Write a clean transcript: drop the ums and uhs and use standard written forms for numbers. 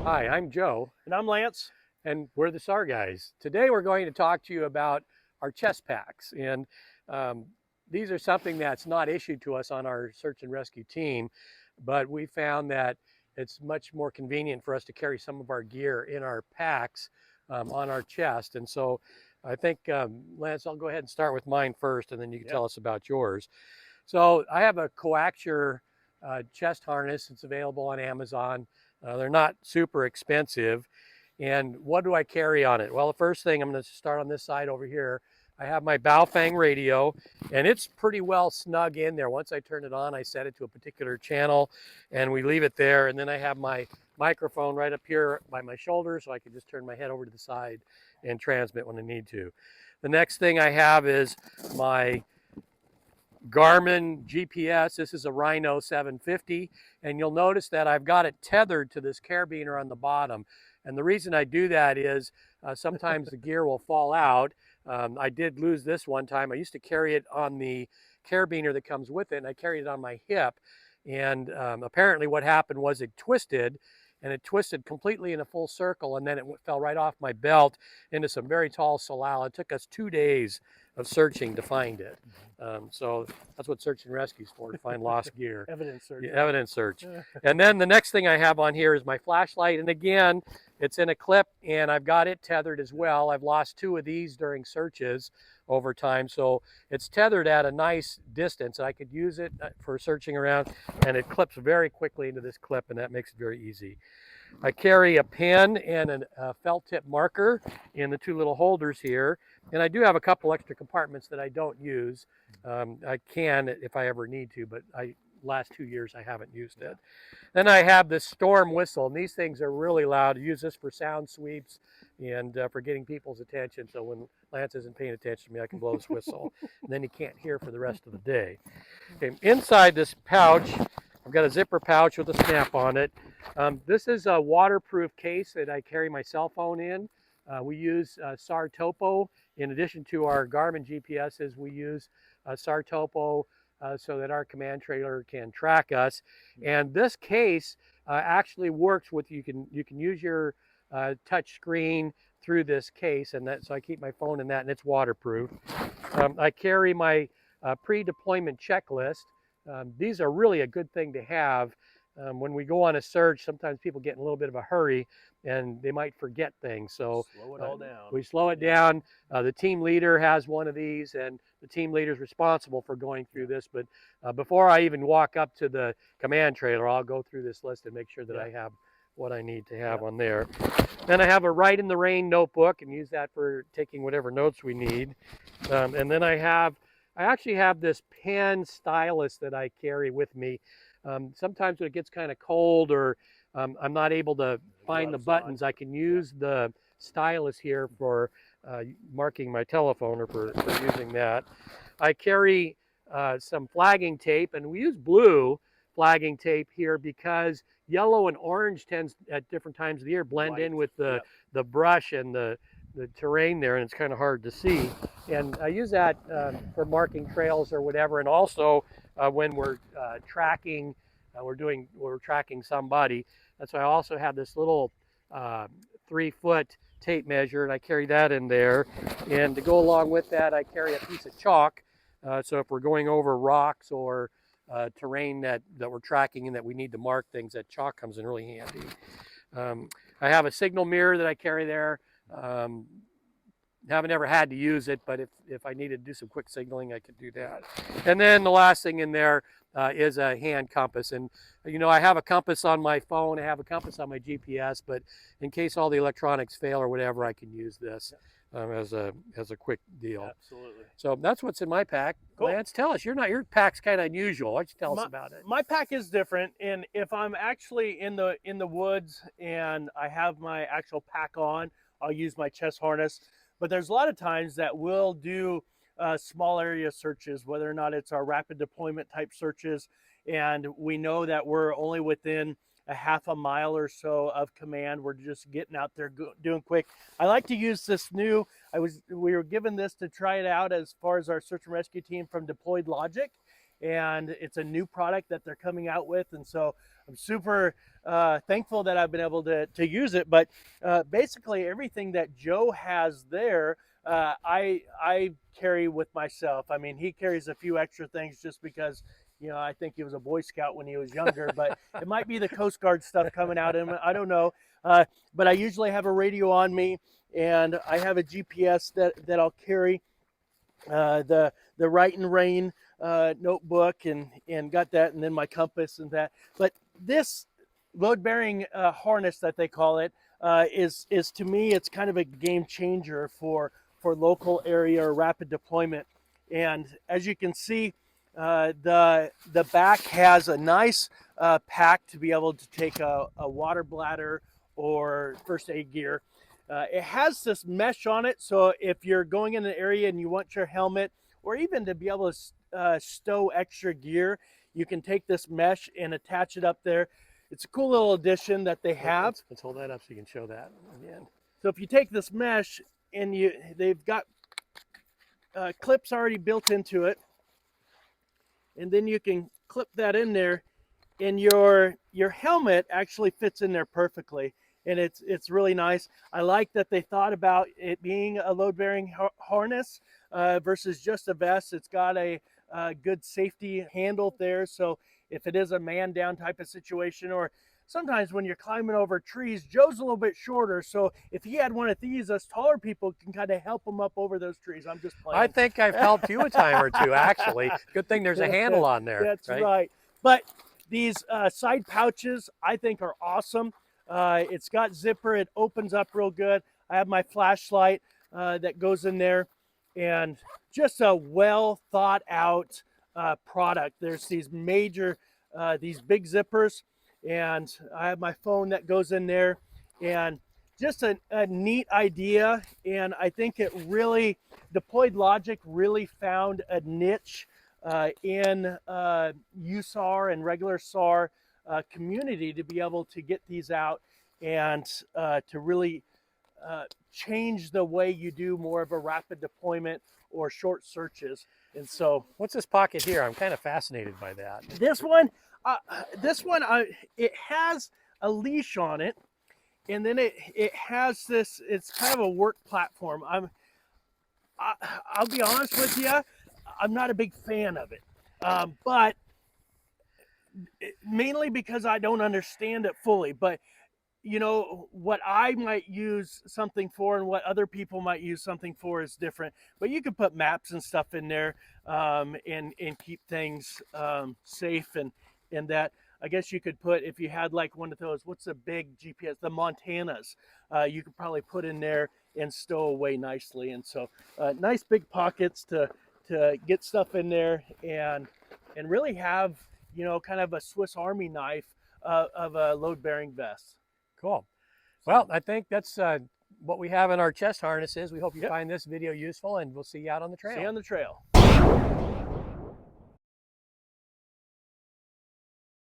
Hi, I'm Joe, And I'm Lance. and we're the SAR guys. Today we're going to talk to you about our chest packs, and um, these are something that's not issued to us on our search and rescue team, but we found that it's much more convenient for us to carry some of our gear in our packs on our chest. And so I think, Lance, I'll go ahead and start with mine first, and then you can Yep. tell us about yours. So I have a Coaxsher chest harness. It's available on Amazon. They're not super expensive. And what do I carry on it? Well, the first thing, I'm going to start on this side over here. I have my Baofeng radio, and it's pretty well snug in there. Once I turn it on, I set it to a particular channel, and we leave it there. And then I have my microphone right up here by my shoulder, so I can just turn my head over to the side and transmit when I need to. The next thing I have is my Garmin GPS. This is a Rhino 750, and you'll notice that I've got it tethered to this carabiner on the bottom. And the reason I do that is sometimes the gear will fall out. I did lose this one time. I used to carry it on the carabiner that comes with it, and I carried it on my hip. And apparently what happened was it twisted, and it twisted completely in a full circle, and then it fell right off my belt into some very tall salal. It took us 2 days of searching to find it. So that's what search and rescue is for, to find lost gear. Evidence search. Yeah, evidence search. And then the next thing I have on here is my flashlight. And again, it's in a clip, and I've got it tethered as well. I've lost 2 of these during searches over time. So it's tethered at a nice distance. I could use it for searching around, and it clips very quickly into this clip, and that makes it very easy. I carry a pen and a felt tip marker in the 2 little holders here. And I do have a couple extra compartments that I don't use. I can if I ever need to, but last 2 years I haven't used it. Then I have this storm whistle, and these things are really loud. I use this for sound sweeps and for getting people's attention. So when Lance isn't paying attention to me, I can blow this whistle, and then he can't hear for the rest of the day. Okay, inside this pouch, I've got a zipper pouch with a snap on it. This is a waterproof case that I carry my cell phone in. We use SAR Topo. In addition to our Garmin GPSs, we use SAR Topo so that our command trailer can track us. And this case actually works with, you can use your touch screen through this case, and so I keep my phone in that, and it's waterproof. I carry my pre-deployment checklist. These are really a good thing to have. When we go on a search, sometimes people get in a little bit of a hurry and they might forget things. So Slow it all down. we slow it down. The team leader has one of these, and the team leader is responsible for going through this. But before I even walk up to the command trailer, I'll go through this list and make sure that I have what I need to have on there. Then I have a Write in the Rain notebook, and use that for taking whatever notes we need. And then I actually have this pen stylus that I carry with me. Sometimes when it gets kind of cold, or I'm not able to find the buttons, I can use the stylus here for marking my telephone, or for using that. I carry some flagging tape, and we use blue flagging tape here because yellow and orange tends at different times of the year blend in with the brush and the terrain there, and it's kind of hard to see. And I use that for marking trails or whatever, and also when we're tracking, we're tracking somebody. And so I also have this little 3-foot tape measure, and I carry that in there. And to go along with that, I carry a piece of chalk. So if we're going over rocks or terrain that we're tracking and that we need to mark things, that chalk comes in really handy. I have a signal mirror that I carry there. Haven't ever had to use it, but if I needed to do some quick signaling, I could do that. And then the last thing in there is a hand compass. And I have a compass on my phone, I have a compass on my GPS, but in case all the electronics fail or whatever, I can use this as a quick deal. Absolutely. So that's what's in my pack. Cool. Lance, tell us, your pack's kind of unusual. Why don't you tell us about it? My pack is different, and if I'm actually in the woods and I have my actual pack on, I'll use my chest harness. But there's a lot of times that we'll do small area searches, whether or not it's our rapid deployment type searches, and we know that we're only within a half a mile or so of command. We're just getting out there doing quick. I like to use this new, we were given this to try it out as far as our search and rescue team from Deployed Logic, and it's a new product that they're coming out with, and so I'm super thankful that I've been able to use it. But basically everything that Joe has there, I carry with myself. I mean, he carries a few extra things just because, you know, I think he was a Boy Scout when he was younger, but it might be the Coast Guard stuff coming out in him. I don't know. But I usually have a radio on me, and I have a GPS that I'll carry. The Write and Rain notebook, and got that, and then my compass and that. But this load bearing harness that they call it is to me, it's kind of a game changer for local area or rapid deployment. And as you can see, the back has a nice pack to be able to take a water bladder or first aid gear. It has this mesh on it, so if you're going in an area and you want your helmet, or even to be able to stow extra gear, you can take this mesh and attach it up there. It's a cool little addition that they have. Let's hold that up so you can show that again. So if you take this mesh and they've got clips already built into it, and then you can clip that in there, and your helmet actually fits in there perfectly. And it's really nice. I like that they thought about it being a load-bearing harness versus just a vest. It's got a good safety handle there, so if it is a man-down type of situation, or sometimes when you're climbing over trees, Joe's a little bit shorter, so if he had one of these, us taller people can kind of help him up over those trees. I'm just playing. I think I've helped you a time or two, actually. Good thing there's a handle on there. That's right. But these side pouches, I think, are awesome. It's got zipper. It opens up real good. I have my flashlight that goes in there, and just a well thought out product. There's these major, these big zippers, and I have my phone that goes in there, and just a neat idea. And I think it really, Deployed Logic really found a niche in USAR and regular SAR community to be able to get these out and to really change the way you do more of a rapid deployment or short searches. And so, what's this pocket here? I'm kind of fascinated by that. This one, it has a leash on it, and then it has this. It's kind of a work platform. I'll be honest with you, I'm not a big fan of it, but mainly because I don't understand it fully. But you know, what I might use something for and what other people might use something for is different. But you could put maps and stuff in there, and keep things safe, and that. I guess you could put, if you had like one of those, what's the big GPS, the Montanas, you could probably put in there and stow away nicely. And so nice big pockets to get stuff in there, and really have, you know, kind of a Swiss Army knife of a load-bearing vest. Cool. Well, I think that's what we have in our chest harnesses. We hope you find this video useful, and we'll see you out on the trail. See you on the trail.